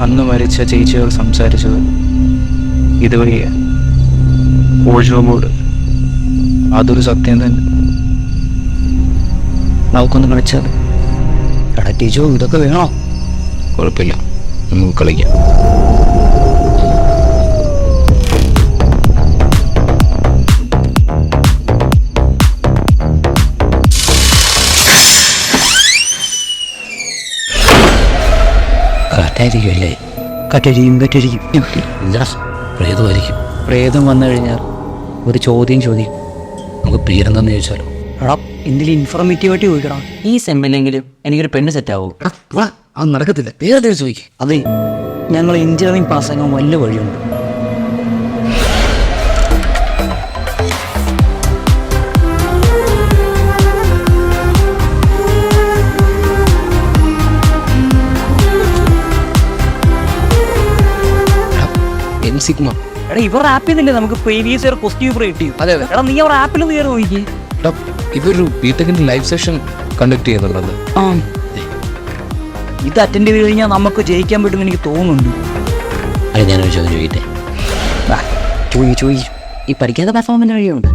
അന്ന് മരിച്ച ചേച്ചികൾ സംസാരിച്ചത് ഇതുവഴിയാ. ഓഷോമോട് അതൊരു സത്യം തന്നെ. നമുക്കൊന്ന് കളിച്ചാൽ എടാ ടീച്ചോ, ഇതൊക്കെ വേണോ? കുഴപ്പമില്ല, നമുക്ക് കളിക്കാം. കാറ്റായിരിക്കുമല്ലേ? കാറ്റരിക്കും ഇല്ല, പ്രേതമായിരിക്കും. പ്രേതം വന്നു കഴിഞ്ഞാൽ ഒരു ചോദ്യം ചോദിക്കും. നമുക്ക് പേരെന്താന്ന് ചോദിച്ചാലോ? എടാ, എന്തെങ്കിലും ഇൻഫോർമേറ്റീവായിട്ട് ചോദിക്കണം. ഈ സെമ്മിലെങ്കിലും എനിക്കൊരു പെണ്ണ് സെറ്റാവോ? അത് നടക്കത്തില്ല. പേരെന്തെങ്കിലും ചോദിക്കും. അതെ, ഞങ്ങൾ എഞ്ചിനീയറിംഗ് പാസ്സാകാൻ വല്ല വഴിയുണ്ട്. സിഗ്മ. എടാ, ഇവരുടെ ആപ്പിൽ നിന്നല്ലേ നമുക്ക് പ്രീവിയസ് ഇയർ ക്വസ്റ്റ്യൻ പേപ്പർ കിട്ടി? അതെ അതെ. എടാ, നീ അവരുടെ ആപ്പിൽ നിന്ന് കയറി നോക്കി. ഇതൊരു ബിടെക്കിന്റെ ലൈവ് സെഷൻ കണ്ടക്ട് ചെയ്യുന്നുള്ളത്. ആ, ഇത് അറ്റൻഡ് ചെയ്ത് കഴിഞ്ഞാൽ നമുക്ക് ജയിക്കാൻ പറ്റുമെന്ന് എനിക്ക് തോന്നുന്നുണ്ട്. അത് ഞാനൊരു ചോദ്യം ചോദിക്കട്ടെ? ചോദിച്ചു. ഈ പഠിക്കാത്ത പെർഫോമൻസ് വഴിയുണ്ട്.